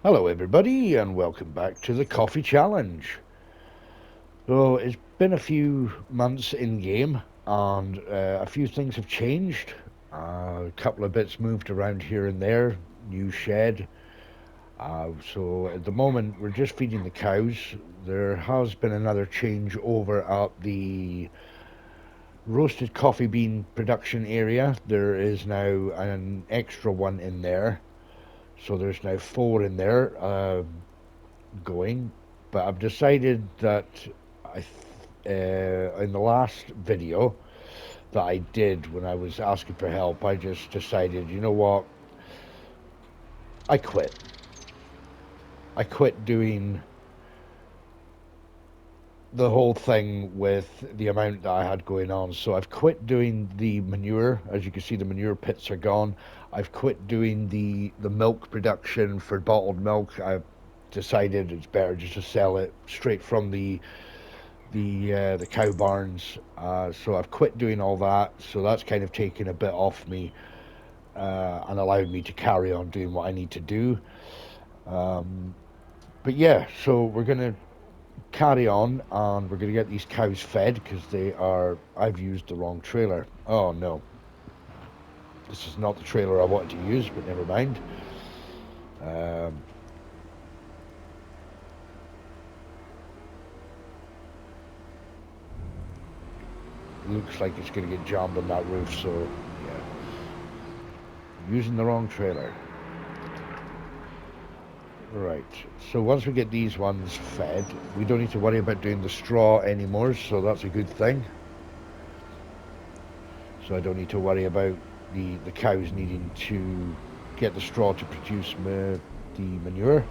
Hello everybody and welcome back to the Coffee Challenge. So it's been a few months in game and a few things have changed. A couple of bits moved around here and there, new shed. So at the moment we're just feeding the cows. There has been another change over at the roasted coffee bean production area. There is now an extra one in there. So there's now four in there. Going, but I've decided that in the last video that I did when I was asking for help, I just decided, you know what, I quit. I quit doing the whole thing with the amount that I had going on. So I've quit doing the manure. As you can see, the manure pits are gone. I've quit doing the milk production for bottled milk. I've decided it's better just to sell it straight from the cow barns. So I've quit doing all that. So that's kind of taken a bit off me and allowed me to carry on doing what I need to do. Um, but yeah, so we're gonna carry on and we're gonna get these cows fed because they are. I've used the wrong trailer. Oh no, this is not the trailer I wanted to use, but never mind. Um, Looks like it's gonna get jammed on that roof. So yeah, using the wrong trailer. Right. So once we get these ones fed, we don't need to worry about doing the straw anymore, so that's a good thing. So I don't need to worry about the cows needing to get the straw to produce the manure.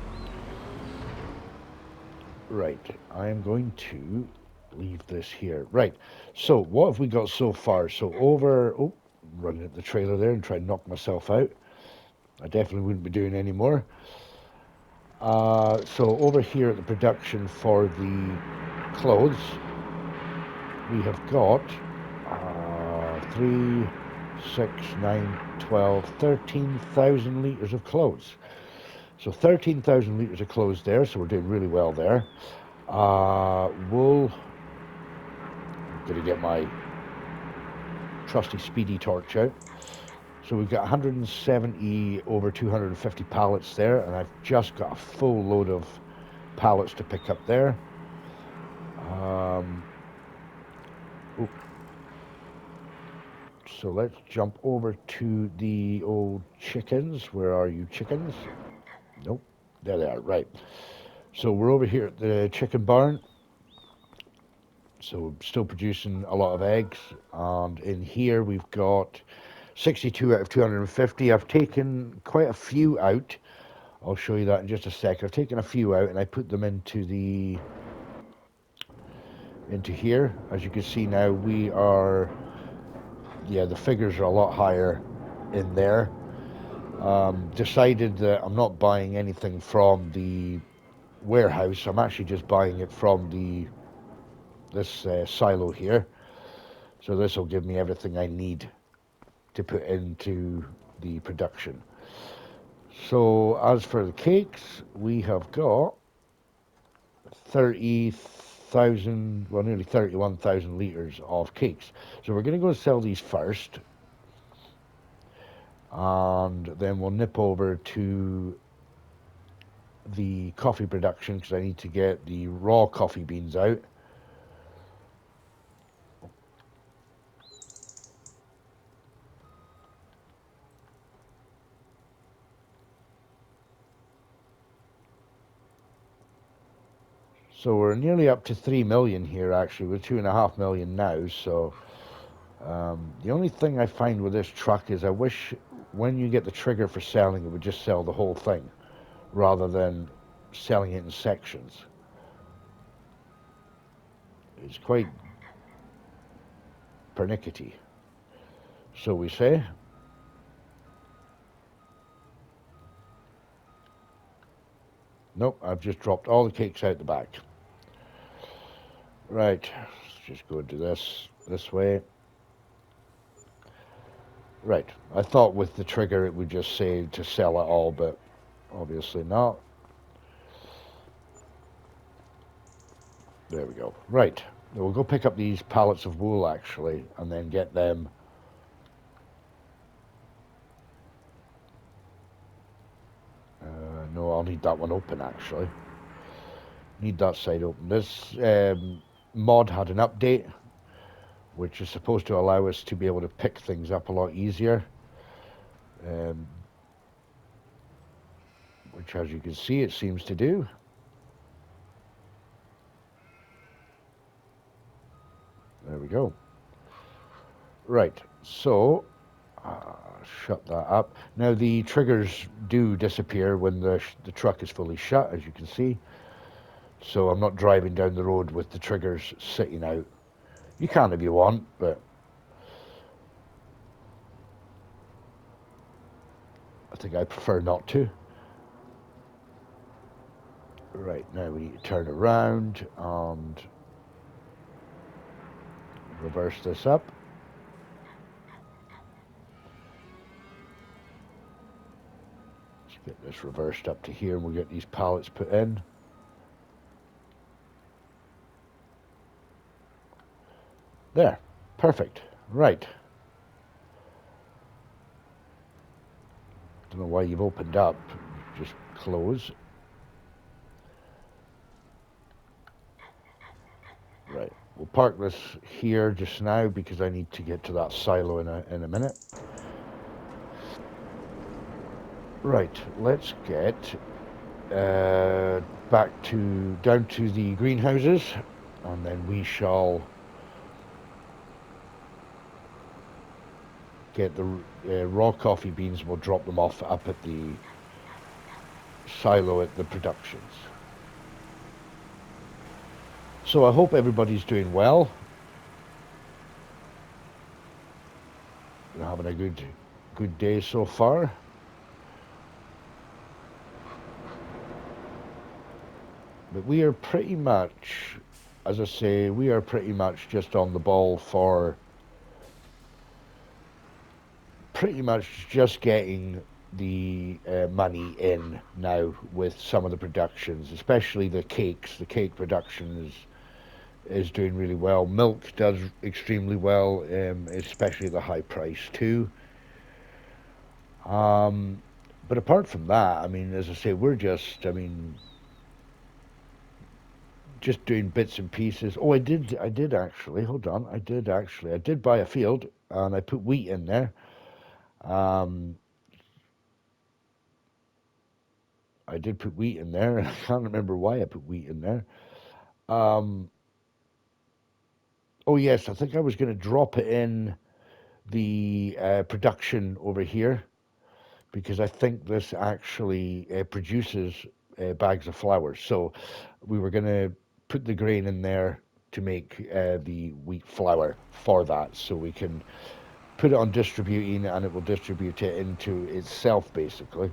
Right. I am going to leave this here. Right. So what have we got so far? So over... Oh, running at the trailer there and try to knock myself out. I definitely wouldn't be doing any more. So over here at the production for the clothes, we have got 3, 6, 9, 12, 13,000 litres of clothes. So 13,000 litres of clothes there, so we're doing really well there. Wool, I'm going to get my trusty speedy torch out. So we've got 170 over 250 pallets there, and I've just got a full load of pallets to pick up there. Um, So let's jump over to the old chickens. Where are you, chickens? Nope. There they are. Right. So we're over here at the chicken barn. So still producing a lot of eggs. And in here we've got 62 out of 250. I've taken quite a few out. I'll show you that in just a sec. I've taken a few out and I put them into here. As you can see now, we are, yeah, the figures are a lot higher in there. Decided that I'm not buying anything from the warehouse. I'm actually just buying it from this silo here. So this will give me everything I need to put into the production. So as for the cakes, we have got 30,000, well, nearly 31,000 litres of cakes. So we're going to go sell these first, and then we'll nip over to the coffee production because I need to get the raw coffee beans out. So we're nearly up to 3 million here actually. We're 2.5 million now. So the only thing I find with this truck is I wish when you get the trigger for selling it would just sell the whole thing rather than selling it in sections. It's quite pernickety, so we say. Nope, I've just dropped all the cakes out the back. Right, let's just go into this way. Right, I thought with the trigger it would just say to sell it all, but obviously not. There we go. Right. We'll go pick up these pallets of wool, actually, and then get them. No, I'll need that one open, actually. Need that side open. This mod had an update, which is supposed to allow us to be able to pick things up a lot easier. Which, as you can see, it seems to do. There we go. Right, so shut that up. Now the triggers do disappear when the truck is fully shut, as you can see. So I'm not driving down the road with the triggers sitting out. You can if you want, but I think I prefer not to. Right, now we need to turn around and reverse this up. Let's get this reversed up to here and we'll get these pallets put in. There, perfect. Right. Don't know why you've opened up. Just close. Right. We'll park this here just now because I need to get to that silo in a minute. Right. Let's get back down to the greenhouses, and then we shall get the raw coffee beans. We'll drop them off up at the silo at the productions. So I hope everybody's doing well. You're having a good day so far. But we are pretty much, as I say, we are pretty much just on the ball for pretty much just getting the money in now with some of the productions, especially the cakes. The cake production is doing really well. Milk does extremely well, especially the high price too. But apart from that, I mean, as I say, we're just, I mean, just doing bits and pieces. Oh, I did actually. Hold on, I did buy a field and I put wheat in there. I did put wheat in there, and I can't remember why I put wheat in there. Um, oh yes, I think I was going to drop it in the production over here because I think this actually produces bags of flour. So we were going to put the grain in there to make the wheat flour for that, so we can put it on distributing, and it will distribute it into itself basically.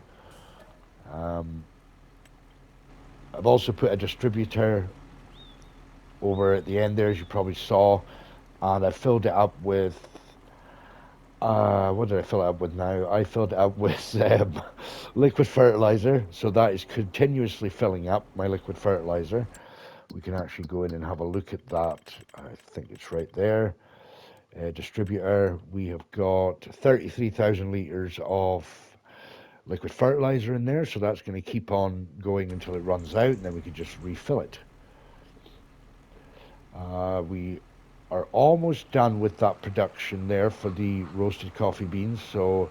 Um, I've also put a distributor over at the end there, as you probably saw, and I filled it up with. What did I fill it up with now? I filled it up with liquid fertilizer, so that is continuously filling up my liquid fertilizer. We can actually go in and have a look at that. I think it's right there. Distributor, we have got 33,000 litres of liquid fertilizer in there, so that's going to keep on going until it runs out, and then we can just refill it. We are almost done with that production there for the roasted coffee beans, so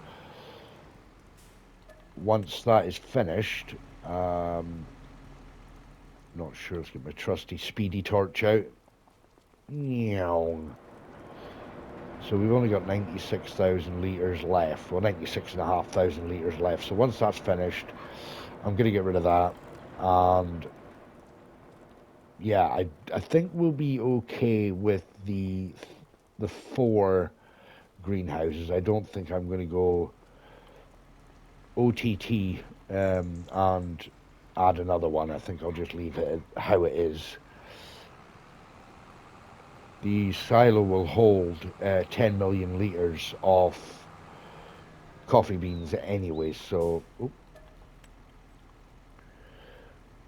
once that is finished, not sure, let's get my trusty speedy torch out. So we've only got 96,000 litres left, well 96,500 litres left, so once that's finished I'm going to get rid of that, and yeah, I think we'll be okay with the 4 greenhouses. I don't think I'm going to go OTT and add another one. I think I'll just leave it how it is. The silo will hold 10 million litres of coffee beans anyway, so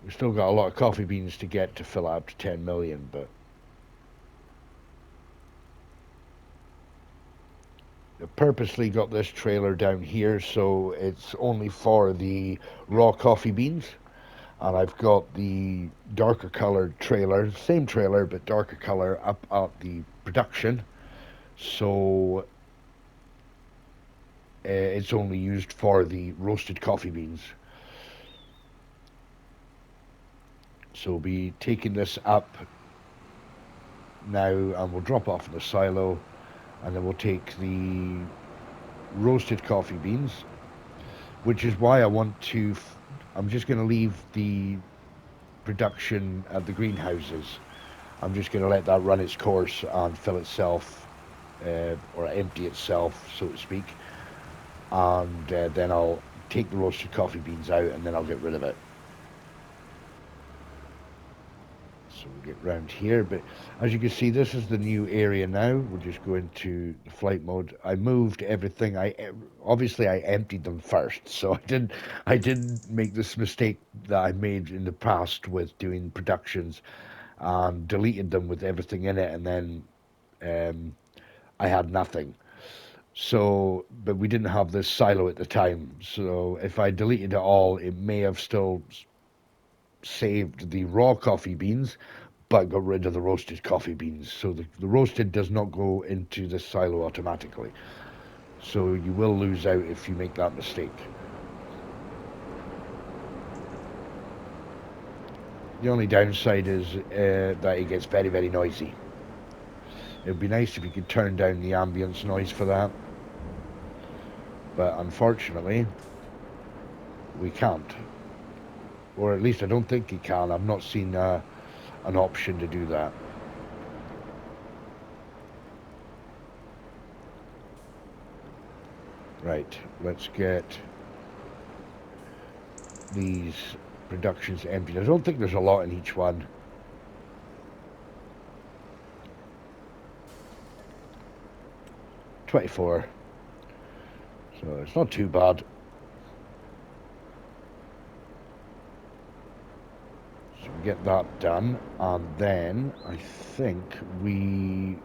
We've still got a lot of coffee beans to get to fill up to 10 million, but I purposely got this trailer down here so it's only for the raw coffee beans. And I've got the darker colored trailer, same trailer but darker color up at the production. So it's only used for the roasted coffee beans. So we'll be taking this up now and we'll drop off in the silo and then we'll take the roasted coffee beans, which is why I want to. I'm just going to leave the production at the greenhouses. I'm just going to let that run its course and fill itself, or empty itself, so to speak. And then I'll take the roasted coffee beans out and then I'll get rid of it. So we'll get round here, but as you can see, this is the new area now. We'll just go into the flight mode. I moved everything. Obviously I emptied them first, so I didn't make this mistake that I made in the past with doing productions and deleted them with everything in it, and then I had nothing. So, but we didn't have this silo at the time. So if I deleted it all, it may have still saved the raw coffee beans, but got rid of the roasted coffee beans. So the roasted does not go into the silo automatically. So you will lose out if you make that mistake. The only downside is that it gets very, very noisy. It would be nice if you could turn down the ambience noise for that. But unfortunately, we can't. Or at least I don't think you can. I've not seen an option to do that. Right, let's get these productions emptied. I don't think there's a lot in each one. $24. So it's not too bad. So we get that done, and then I think we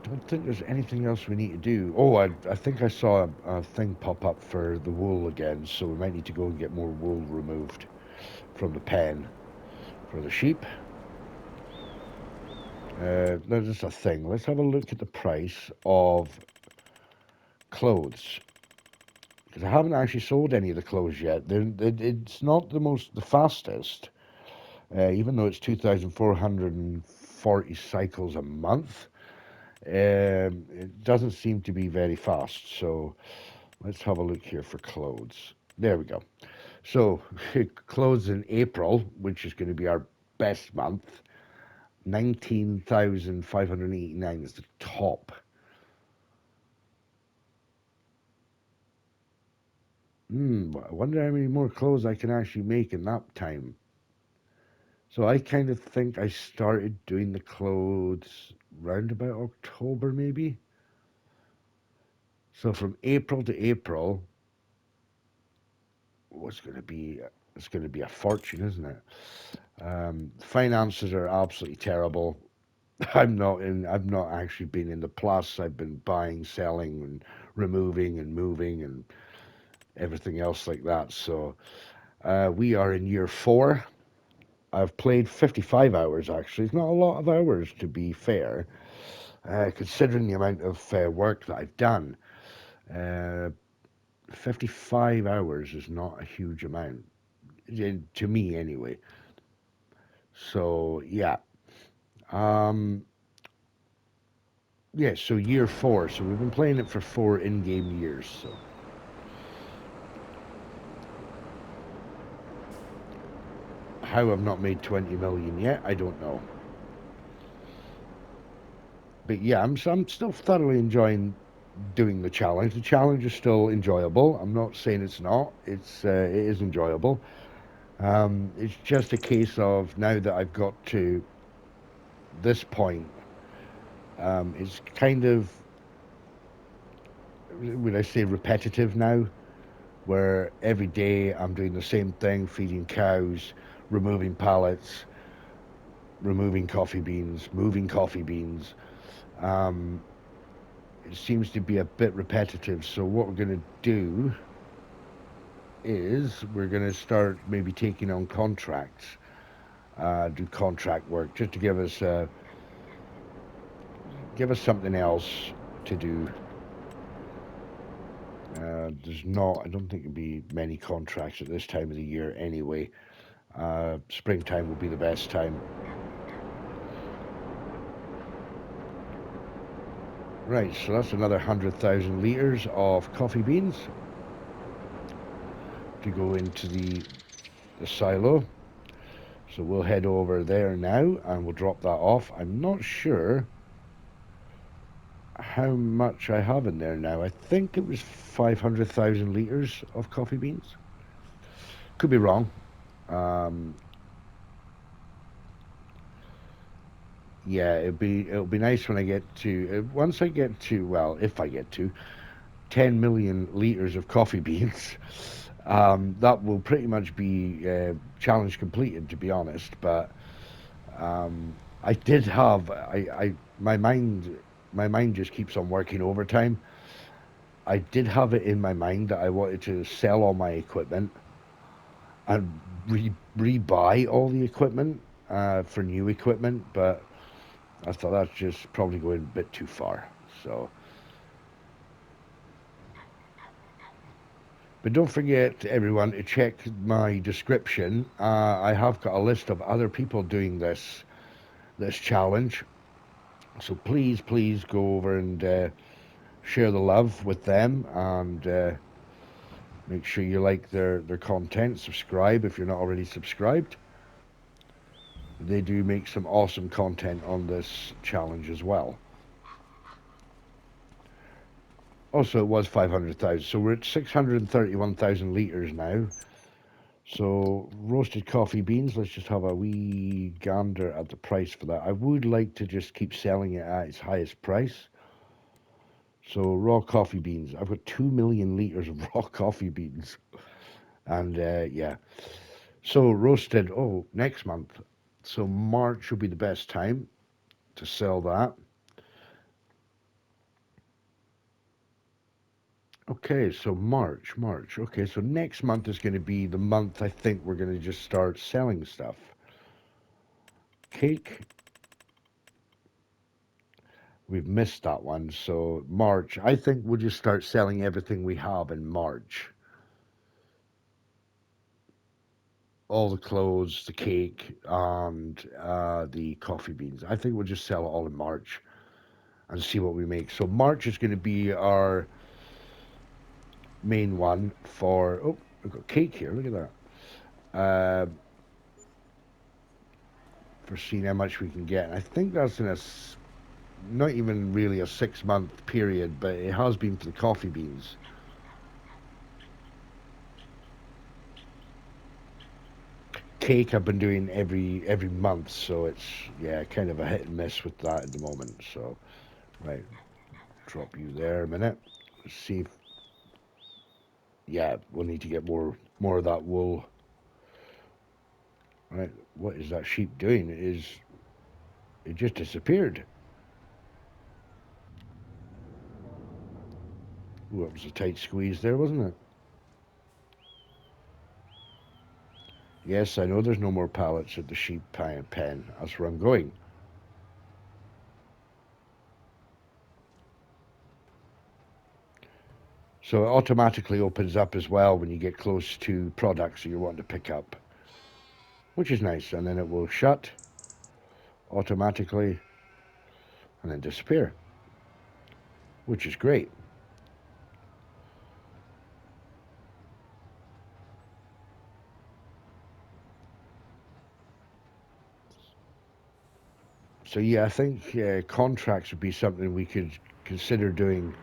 don't think there's anything else we need to do. Oh, I think I saw a thing pop up for the wool again, so we might need to go and get more wool removed from the pen for the sheep. That's just a thing. Let's have a look at the price of clothes, because I haven't actually sold any of the clothes yet. It's not the fastest, even though it's 2,440 cycles a month. It doesn't seem to be very fast. So let's have a look here for clothes. There we go. So clothes in April, which is going to be our best month, 19,589 is the top. I wonder how many more clothes I can actually make in that time. So I kind of think I started doing the clothes round about October, maybe. So from April to April, what's going to be? It's going to be a fortune, isn't it? Finances are absolutely terrible. I've not actually been in the plus. I've been buying, selling, and removing and moving and everything else like that. So we are in year 4. I've played 55 hours actually. It's not a lot of hours to be fair, considering the amount of work that I've done. Uh, 55 hours is not a huge amount, to me anyway. So yeah. Um, yeah, so year 4. So we've been playing it for 4 in-game years. So how I've not made 20 million yet, I don't know. But yeah, I'm still thoroughly enjoying doing the challenge. The challenge is still enjoyable. I'm not saying it's not. It is enjoyable. It's just a case of now that I've got to this point, it's kind of, would I say, repetitive now. where every day I'm doing the same thing, feeding cows, removing pallets, removing coffee beans, moving coffee beans. Um, it seems to be a bit repetitive. So what we're going to do is we're going to start maybe taking on contracts, do contract work, just to give us something else to do. There's not, I don't think there'll be many contracts at this time of the year anyway. Springtime will be the best time. Right, so that's another 100,000 litres of coffee beans to go into the silo. So we'll head over there now and we'll drop that off. I'm not sure how much I have in there now. I think it was 500,000 litres of coffee beans. Could be wrong. Um, yeah, it'll be nice when I get to once I get to, well, if I get to 10 million litres of coffee beans. That will pretty much be challenge completed, to be honest. But um, I did have I my mind just keeps on working overtime. I did have it in my mind that I wanted to sell all my equipment and re-buy all the equipment for new equipment, but I thought that's just probably going a bit too far. So, but don't forget, everyone, to check my description. I have got a list of other people doing this challenge. So please, please go over and share the love with them and make sure you like their content. Subscribe if you're not already subscribed. They do make some awesome content on this challenge as well. Also, it was 500,000, so we're at 631,000 litres now. So, roasted coffee beans, let's just have a wee gander at the price for that. I would like to just keep selling it at its highest price. So, raw coffee beans, I've got 2 million litres of raw coffee beans. And yeah, so roasted, oh, next month. So, March will be the best time to sell that. Okay, so March. Okay, so next month is going to be the month I think we're going to just start selling stuff. Cake, we've missed that one. So March, I think we'll just start selling everything we have in March. All the clothes, the cake, and the coffee beans. I think we'll just sell it all in March and see what we make. So March is going to be our main one for. Oh, we've got cake here. Look at that. For seeing how much we can get. And I think that's in a not even really a 6 month period, but it has been for the coffee beans. Cake I've been doing every month, so it's yeah kind of a hit and miss with that at the moment. So right, drop you there a minute. Let's see if yeah we'll need to get more of that wool. Right, what is that sheep doing? It just disappeared? Ooh, that was a tight squeeze there, wasn't it? Yes, I know there's no more pallets at the sheep pen. That's where I'm going. So it automatically opens up as well when you get close to products that you want to pick up, which is nice. And then it will shut automatically and then disappear, which is great. So yeah, I think contracts would be something we could consider doing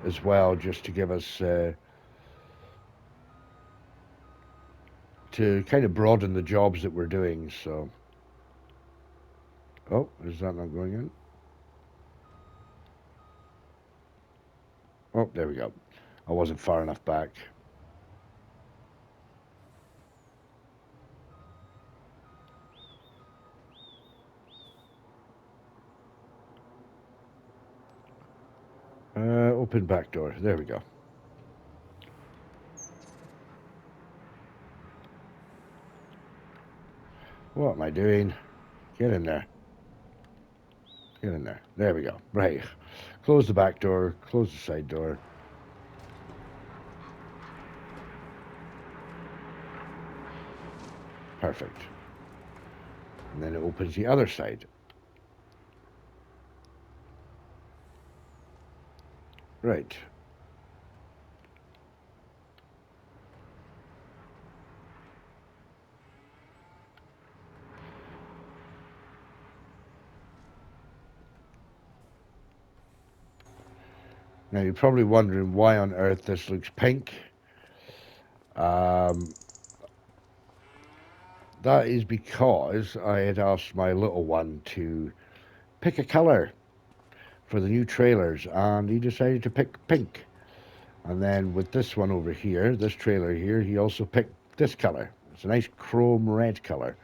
as well, just to give us to kind of broaden the jobs that we're doing. So, oh, is that not going in? Oh, there we go. I wasn't far enough back. open back door. There we go. What am I doing? Get in there. Get in there. There we go. Right. Close the back door. Close the side door. Perfect. And then it opens the other side. Right. Now you're probably wondering why on earth this looks pink. That is because I had asked my little one to pick a colour for the new trailers, and he decided to pick pink. And then with this one over here, this trailer here, he also picked this colour. It's a nice chrome red colour.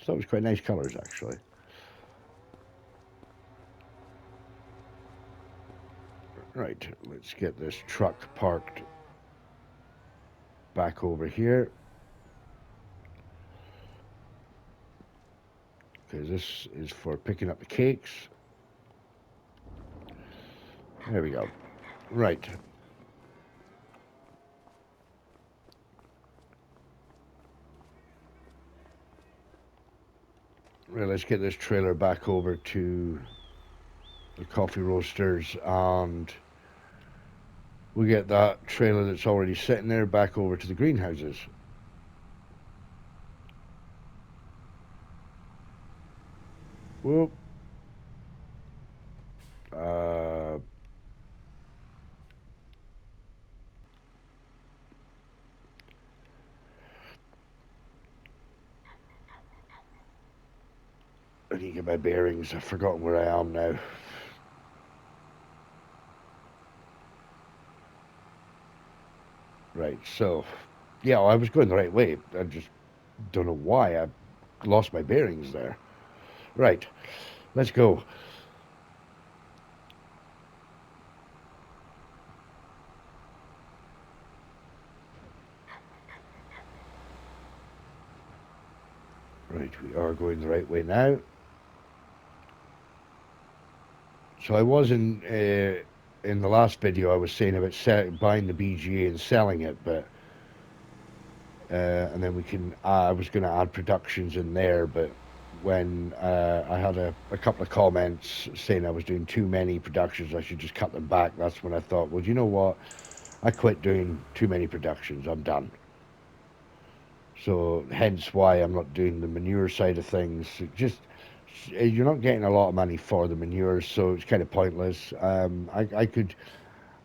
So it was quite nice colours actually. Right, let's get this truck parked back over here. Because this is for picking up the cakes. There we go. Right. Right, let's get this trailer back over to the coffee roasters, and we get that trailer that's already sitting there back over to the greenhouses. Whoop. I need to get my bearings. I've forgotten where I am now. Right, so, yeah, I was going the right way. I just don't know why I lost my bearings there. Right, let's go. Right, we are going the right way now. So I was in the last video I was saying about buying the BGA and selling it, but and then we can. I was going to add productions in there, but when I had a couple of comments saying I was doing too many productions, I should just cut them back. That's when I thought, well, you know what? I quit doing too many productions. I'm done. So hence why I'm not doing the manure side of things. Just you're not getting a lot of money for the manure, so it's kind of pointless. I could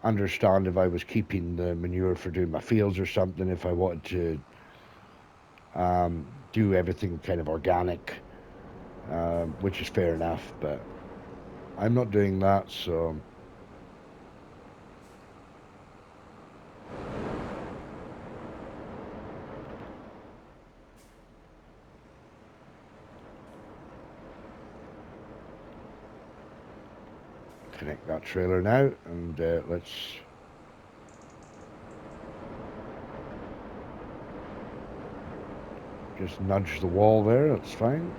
understand if I was keeping the manure for doing my fields or something, if I wanted to do everything kind of organic, which is fair enough, but I'm not doing that, so connect that trailer now, and let's just nudge the wall there. That's fine.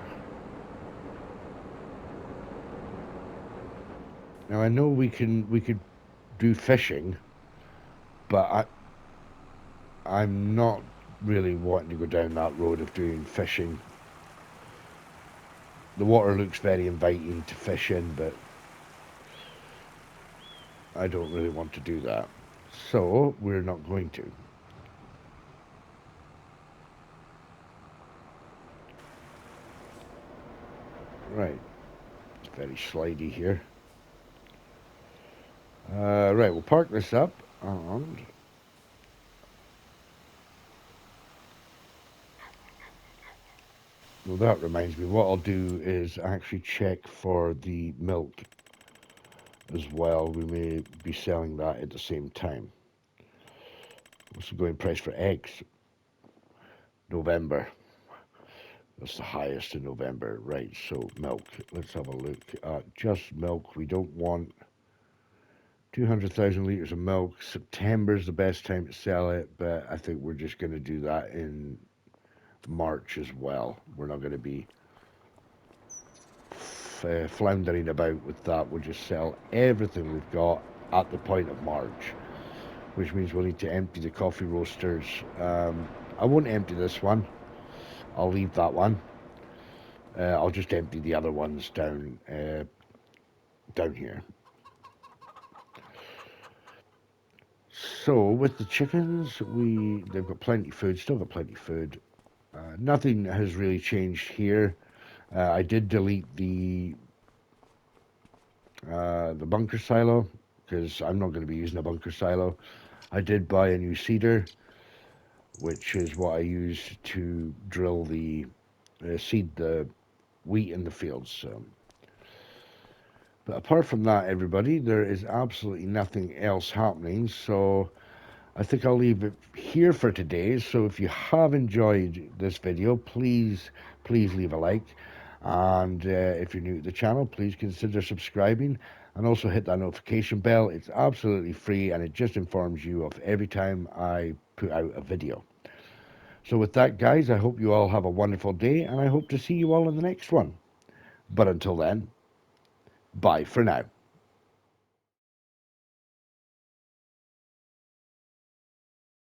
Now I know we could do fishing, but I'm not really wanting to go down that road of doing fishing. The water looks very inviting to fish in, but I don't really want to do that. So we're not going to. Right. It's very slidey here. Right, we'll park this up, and well, that reminds me, what I'll do is actually check for the milk as well. We may be selling that at the same time. What's the going price for eggs? November. That's the highest in November. Right, so milk. Let's have a look at just milk. We don't want 200,000 litres of milk. September's the best time to sell it, but I think we're just going to do that in March as well. We're not going to be floundering about with that. We'll just sell everything we've got at the point of March, which means we'll need to empty the coffee roasters. I won't empty this one. I'll leave that one. I'll just empty the other ones down here. So with the chickens, they've got plenty of food. Still got plenty of food. Nothing has really changed here. I did delete the bunker silo because I'm not going to be using a bunker silo. I did buy a new seeder, which is what I use to drill the seed the wheat in the fields. So. But apart from that, everybody, there is absolutely nothing else happening. So I think I'll leave it here for today. So if you have enjoyed this video, please leave a like. And if you're new to the channel, please consider subscribing and also hit that notification bell. It's absolutely free and it just informs you of every time I put out a video. So with that, guys, I hope you all have a wonderful day and I hope to see you all in the next one. But until then, bye for now.